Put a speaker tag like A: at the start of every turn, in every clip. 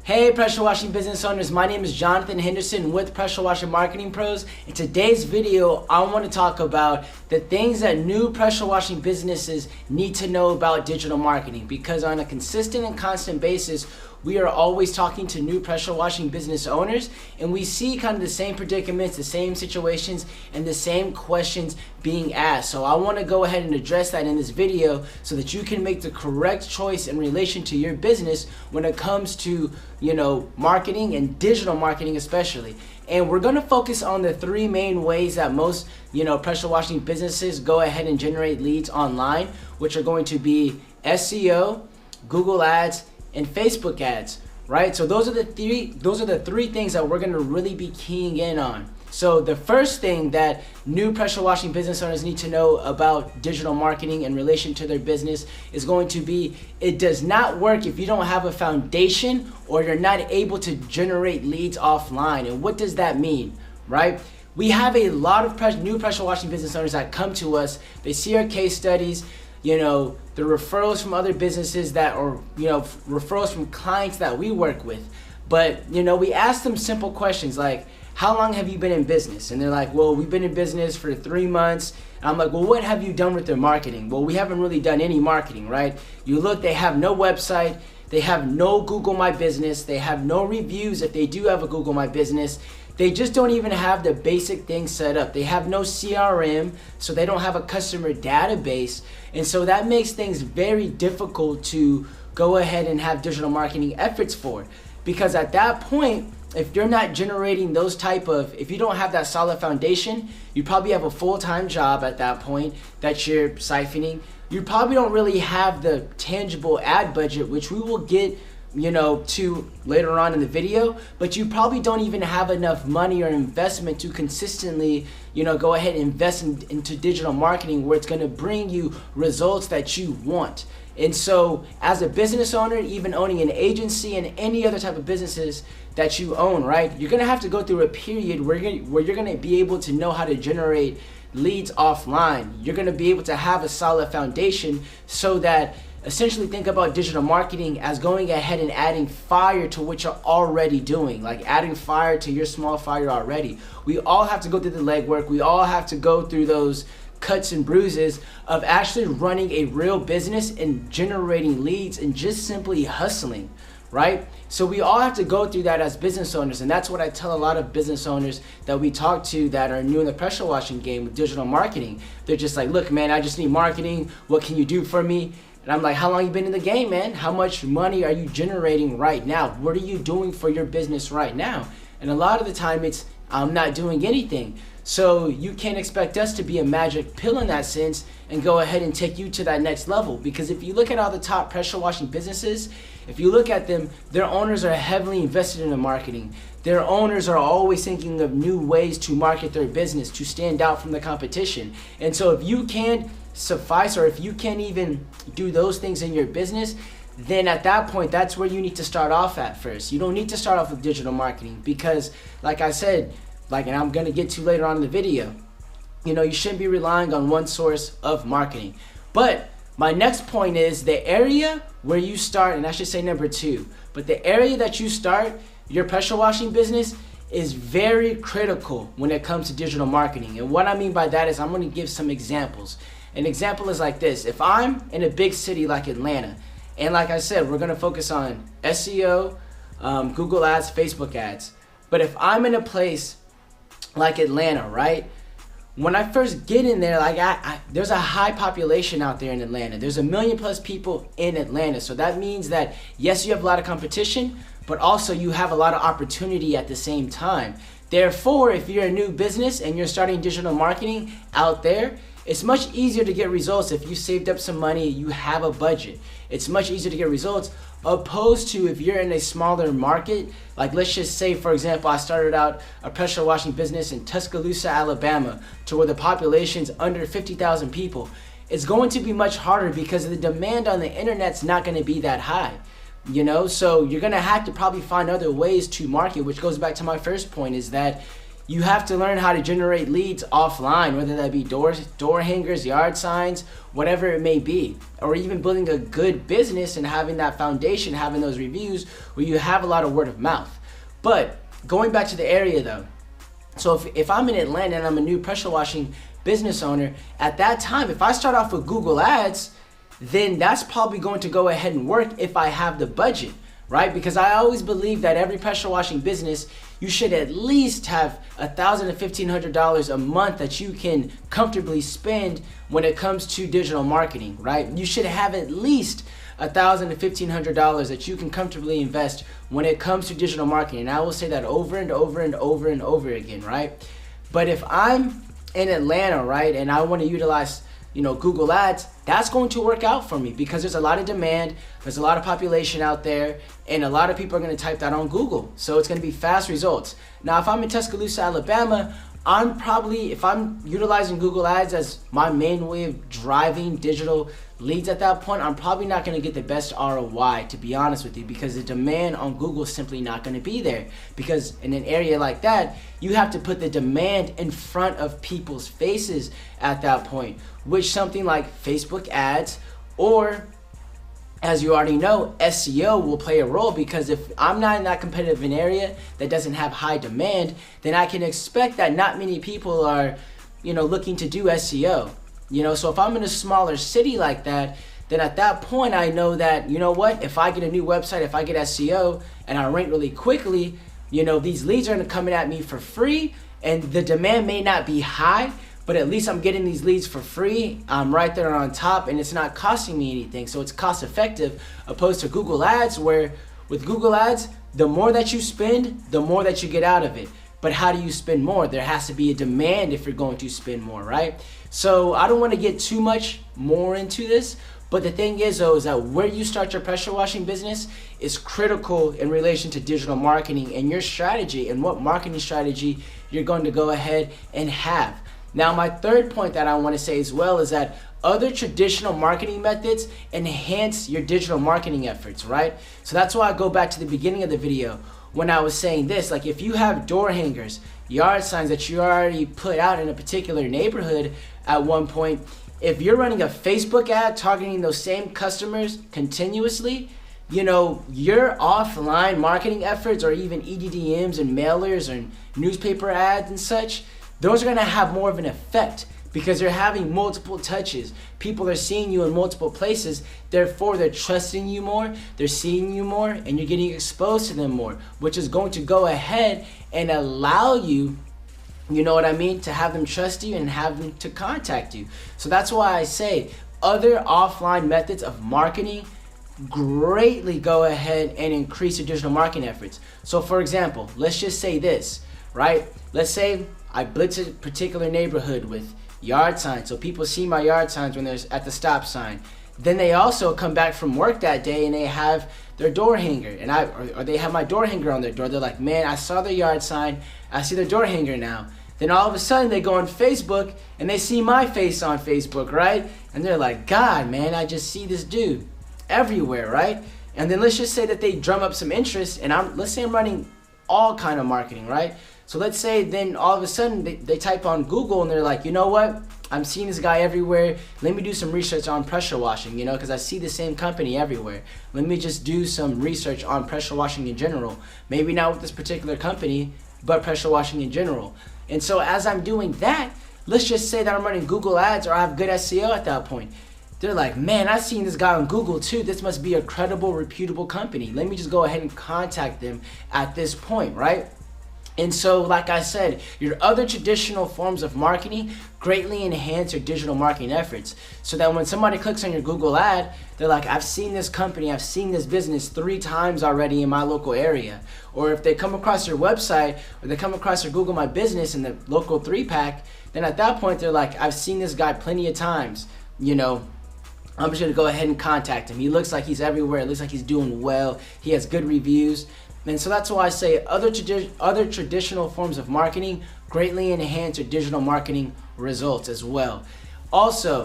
A: Hey pressure washing business owners, my name is Jonathan Henderson with Pressure Washing Marketing Pros. In today's video, I want to talk about the things that new pressure washing businesses need to know about digital marketing, because on a consistent and constant basis, we are always talking to new pressure washing business owners, and we see kind of the same predicaments, the same situations, and the same questions being asked. So I want to go ahead and address that in this video so that you can make the correct choice in relation to your business when it comes to, marketing and digital marketing especially. And we're going to focus on the three main ways that most, pressure washing businesses go ahead and generate leads online, which are going to be SEO, Google Ads, and Facebook ads, right? So those are the three things that we're gonna really be keying in on. So the first thing that new pressure washing business owners need to know about digital marketing in relation to their business is going to be, it does not work if you don't have a foundation or you're not able to generate leads offline. And what does that mean, right? We have a lot of new pressure washing business owners that come to us, they see our case studies, the referrals from other businesses referrals from clients that we work with. But, we ask them simple questions like, how long have you been in business? And they're like, well, we've been in business for 3 months. And I'm like, well, what have you done with their marketing? Well, we haven't really done any marketing, right? You look, they have no website. They have no Google My Business. They have no reviews if they do have a Google My Business. They just don't even have the basic things set up. They have no CRM, so they don't have a customer database. And so that makes things very difficult to go ahead and have digital marketing efforts for. Because at that point, if you're not generating if you don't have that solid foundation, you probably have a full-time job at that point that you're siphoning. You probably don't really have the tangible ad budget, which we will get to later on in the video, but you probably don't even have enough money or investment to consistently, go ahead and invest into digital marketing where it's going to bring you results that you want. And so as a business owner, even owning an agency and any other type of businesses that you own, right, you're going to have to go through a period where you're going to be able to know how to generate leads offline. You're going to be able to have a solid foundation so that essentially think about digital marketing as going ahead and adding fire to what you're already doing, like adding fire to your small fire already. We all have to go through the legwork. We all have to go through those cuts and bruises of actually running a real business and generating leads and just simply hustling, right? So we all have to go through that as business owners, and that's what I tell a lot of business owners that we talk to that are new in the pressure washing game with digital marketing. They're just like, look, man, I just need marketing. What can you do for me? And I'm like, how long you been in the game, man? How much money are you generating right now? What are you doing for your business right now? And a lot of the time it's, I'm not doing anything. So you can't expect us to be a magic pill in that sense and go ahead and take you to that next level. Because if you look at all the top pressure washing businesses, if you look at them, their owners are heavily invested in the marketing. Their owners are always thinking of new ways to market their business, to stand out from the competition. And so if you can't suffice, or if you can't even do those things in your business, then at that point, that's where you need to start off at first. You don't need to start off with digital marketing because, like I said, and I'm going to get to later on in the video, you shouldn't be relying on one source of marketing. But my next point is the area where you start, and I should say number 2, but the area that you start your pressure washing business is very critical when it comes to digital marketing. And what I mean by that is I'm going to give some examples. An example is like this. If I'm in a big city like Atlanta, and like I said, we're going to focus on SEO, Google Ads, Facebook ads. But if I'm in a place like Atlanta, right? When I first get in there, there's a high population out there in Atlanta. There's 1 million plus people in Atlanta. So that means that, yes, you have a lot of competition, but also you have a lot of opportunity at the same time. Therefore, if you're a new business and you're starting digital marketing out there, it's much easier to get results if you saved up some money, you have a budget. It's much easier to get results opposed to if you're in a smaller market. Like let's just say, for example, I started out a pressure washing business in Tuscaloosa, Alabama, to where the population's under 50,000 people. It's going to be much harder because the demand on the internet's not going to be that high. So you're going to have to probably find other ways to market, which goes back to my first point is that You have to learn how to generate leads offline, whether that be door hangers, yard signs, whatever it may be, or even building a good business and having that foundation, having those reviews where you have a lot of word of mouth. But going back to the area though, so if I'm in Atlanta and I'm a new pressure washing business owner, at that time, if I start off with Google Ads, then that's probably going to go ahead and work if I have the budget, right? Because I always believe that every pressure washing business, you should at least have $1,000 to $1,500 a month that you can comfortably spend when it comes to digital marketing, right? You should have at least $1,000 to $1,500 that you can comfortably invest when it comes to digital marketing. And I will say that over and over and over and over again, right? But if I'm in Atlanta, right, and I want to utilize Google Ads, that's going to work out for me because there's a lot of demand, there's a lot of population out there, and a lot of people are going to type that on Google. So it's going to be fast results. Now, if I'm in Tuscaloosa, Alabama, if I'm utilizing Google Ads as my main way of driving digital leads at that point, I'm probably not going to get the best ROI, to be honest with you, because the demand on Google is simply not going to be there. Because in an area like that, you have to put the demand in front of people's faces at that point, which something like Facebook ads, or as you already know, SEO will play a role, because if I'm not in that competitive an area that doesn't have high demand, then I can expect that not many people are, looking to do SEO. So if I'm in a smaller city like that, then at that point I know that, if I get a new website, if I get SEO and I rank really quickly, these leads are coming at me for free, and the demand may not be high, but at least I'm getting these leads for free. I'm right there on top, and it's not costing me anything. So it's cost effective, opposed to Google Ads, where with Google Ads, the more that you spend, the more that you get out of it. But how do you spend more? There has to be a demand if you're going to spend more, right? So I don't want to get too much more into this, but the thing is though, is that where you start your pressure washing business is critical in relation to digital marketing and your strategy and what marketing strategy you're going to go ahead and have. Now, my third point that I want to say as well is that other traditional marketing methods enhance your digital marketing efforts, right? So that's why I go back to the beginning of the video when I was saying this, like if you have door hangers, yard signs that you already put out in a particular neighborhood at one point, if you're running a Facebook ad targeting those same customers continuously, your offline marketing efforts, or even EDDMs and mailers and newspaper ads and such, those are going to have more of an effect because they're having multiple touches. People are seeing you in multiple places, therefore they're trusting you more, they're seeing you more, and you're getting exposed to them more, which is going to go ahead and allow you, to have them trust you and have them to contact you. So that's why I say other offline methods of marketing greatly go ahead and increase your digital marketing efforts. So for example, let's just say this, right? Let's say I blitz a particular neighborhood with yard signs, so people see my yard signs when they're at the stop sign. Then they also come back from work that day and they have their door hanger, or they have my door hanger on their door. They're like, man, I saw their yard sign, I see their door hanger now. Then all of a sudden they go on Facebook and they see my face on Facebook, right? And they're like, God, man, I just see this dude everywhere, right? And then let's just say that they drum up some interest, and let's say I'm running all kind of marketing, right? So let's say then all of a sudden they type on Google and they're like, you know what? I'm seeing this guy everywhere. Let me do some research on pressure washing, because I see the same company everywhere. Let me just do some research on pressure washing in general. Maybe not with this particular company, but pressure washing in general. And so as I'm doing that, let's just say that I'm running Google Ads, or I have good SEO at that point. They're like, man, I've seen this guy on Google too. This must be a credible, reputable company. Let me just go ahead and contact them at this point, right? And so, like I said, your other traditional forms of marketing greatly enhance your digital marketing efforts. So that when somebody clicks on your Google ad, they're like, I've seen this company, I've seen this business 3 times already in my local area. Or if they come across your website, or they come across your Google My Business in the local 3-pack, then at that point they're like, I've seen this guy plenty of times, I'm just gonna go ahead and contact him. He looks like he's everywhere, it looks like he's doing well, he has good reviews. And so that's why I say other traditional forms of marketing greatly enhance your digital marketing results as well. Also,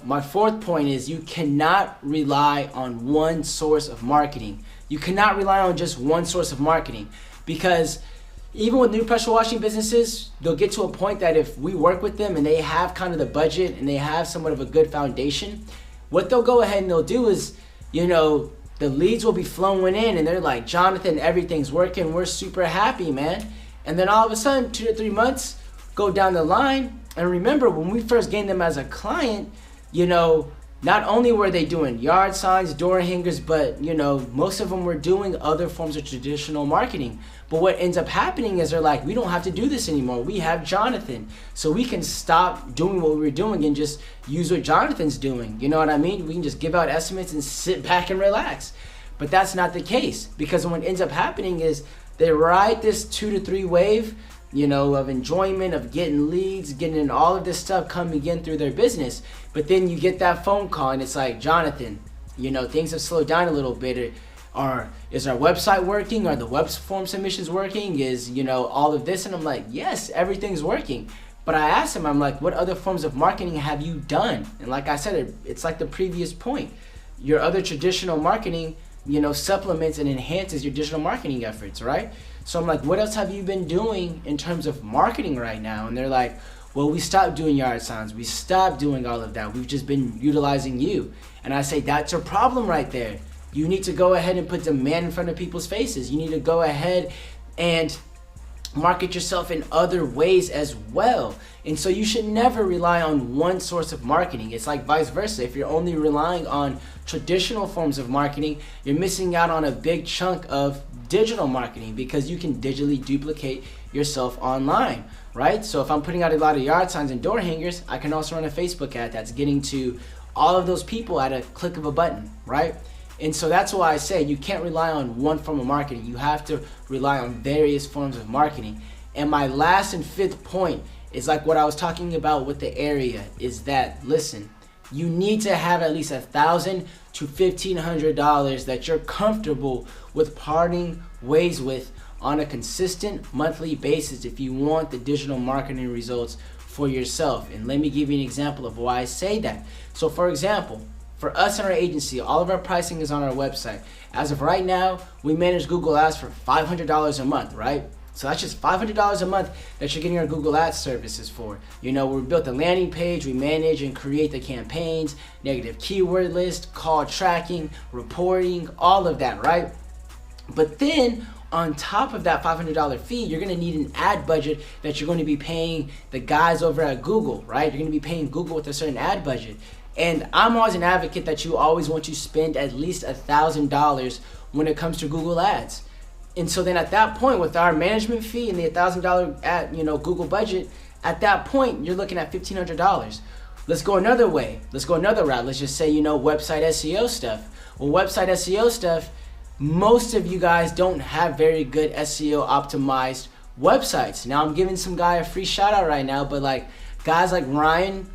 A: my fourth point is you cannot rely on one source of marketing. You cannot rely on just one source of marketing, because even with new pressure washing businesses, they'll get to a point that if we work with them and they have kind of the budget and they have somewhat of a good foundation, what they'll go ahead and they'll do is, the leads will be flowing in and they're like, Jonathan, everything's working. We're super happy, man. And then all of a sudden, 2 to 3 months go down the line. And remember, when we first gained them as a client, not only were they doing yard signs, door hangers, but, most of them were doing other forms of traditional marketing. But what ends up happening is they're like, we don't have to do this anymore. We have Jonathan. So we can stop doing what we were doing and just use what Jonathan's doing. You know what I mean? We can just give out estimates and sit back and relax. But that's not the case, because what ends up happening is they ride this 2 to 3 wave, of enjoyment, of getting leads, getting all of this stuff coming in through their business. But then you get that phone call and it's like, Jonathan, things have slowed down a little bit. Is our website working? Are the web form submissions working? Is, all of this? And I'm like, yes, everything's working. But I asked him, I'm like, what other forms of marketing have you done? And like I said, it's like the previous point. Your other traditional marketing, supplements and enhances your digital marketing efforts, right? So I'm like, what else have you been doing in terms of marketing right now? And they're like, well, we stopped doing yard signs. We stopped doing all of that. We've just been utilizing you. And I say, that's a problem right there. You need to go ahead and put demand in front of people's faces. You need to go ahead and market yourself in other ways as well. And so you should never rely on one source of marketing. It's like vice versa. If you're only relying on traditional forms of marketing, you're missing out on a big chunk of digital marketing, because you can digitally duplicate yourself online, right? So if I'm putting out a lot of yard signs and door hangers, I can also run a Facebook ad that's getting to all of those people at a click of a button, right? And so that's why I say you can't rely on one form of marketing. You have to rely on various forms of marketing. And my last and fifth point is like what I was talking about with the area, is that, listen, you need to have at least $1,000 to $1,500 that you're comfortable with parting ways with on a consistent monthly basis if you want the digital marketing results for yourself. And let me give you an example of why I say that. So for example, for us in our agency, all of our pricing is on our website. As of right now, we manage Google Ads for $500 a month, right? So that's just $500 a month that you're getting our Google Ads services for. We built a landing page, we manage and create the campaigns, negative keyword list, call tracking, reporting, all of that, right? But then on top of that $500 fee, you're gonna need an ad budget that you're gonna be paying the guys over at Google, right? You're gonna be paying Google with a certain ad budget. And I'm always an advocate that you always want to spend at least $1,000 when it comes to Google Ads. And so then at that point, with our management fee and the $1,000 ad, Google budget, at that point, you're looking at $1,500. Let's go another way. Let's go another route. Let's just say, website SEO stuff. Well, website SEO stuff, most of you guys don't have very good SEO optimized websites. Now I'm giving some guy a free shout out right now, but like guys like Ryan,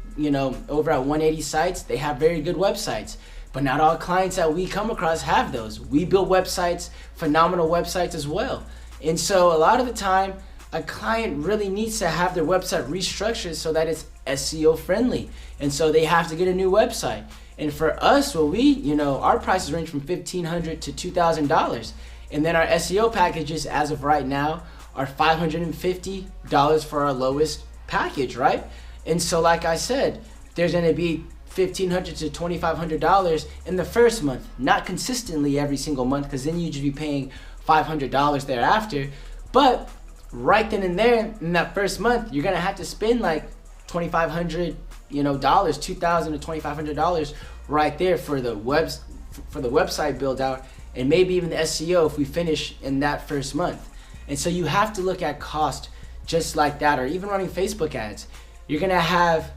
A: over at 180 Sites, they have very good websites. But not all clients that we come across have those. We build websites, phenomenal websites as well. And so a lot of the time, a client really needs to have their website restructured so that it's SEO friendly. And so they have to get a new website. And for us, our prices range from $1,500 to $2,000. And then our SEO packages, as of right now, are $550 for our lowest package, right? And so like I said, there's gonna be $1,500 to $2,500 in the first month, not consistently every single month, because then you just be paying $500 thereafter. But right then and there, in that first month, you're gonna have to spend like $2,500, $2,000 to $2,500 right there for the website build out, and maybe even the SEO if we finish in that first month. And so you have to look at cost just like that, or even running Facebook ads. You're gonna have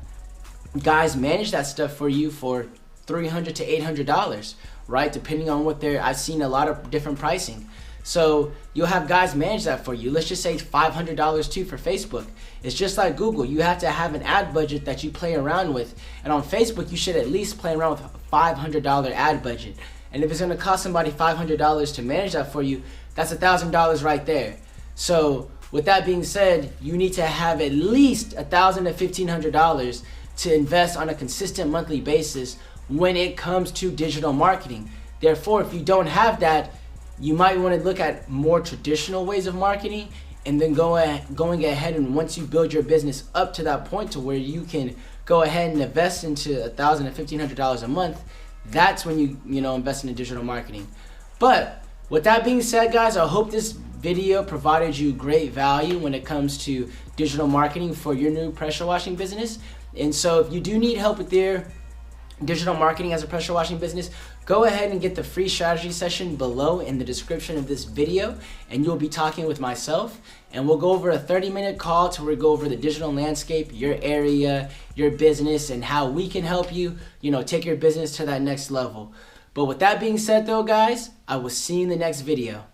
A: guys manage that stuff for you for $300 to $800, right? Depending on what I've seen a lot of different pricing. So you'll have guys manage that for you. Let's just say it's $500 too for Facebook. It's just like Google. You have to have an ad budget that you play around with. And on Facebook, you should at least play around with a $500 ad budget. And if it's gonna cost somebody $500 to manage that for you, that's $1,000 right there. So with that being said, you need to have at least $1,000 to $1,500 to invest on a consistent monthly basis when it comes to digital marketing. Therefore, if you don't have that, you might want to look at more traditional ways of marketing and then going ahead, and once you build your business up to that point to where you can go ahead and invest into $1,000 to $1,500 a month, that's when you invest in digital marketing. But with that being said, guys, I hope this video provided you great value when it comes to digital marketing for your new pressure washing business. And so if you do need help with your digital marketing as a pressure washing business, go ahead and get the free strategy session below in the description of this video, and you'll be talking with myself, and we'll go over a 30-minute call to where we go over the digital landscape, your area, your business, and how we can help you, take your business to that next level. But with that being said though, guys, I will see you in the next video.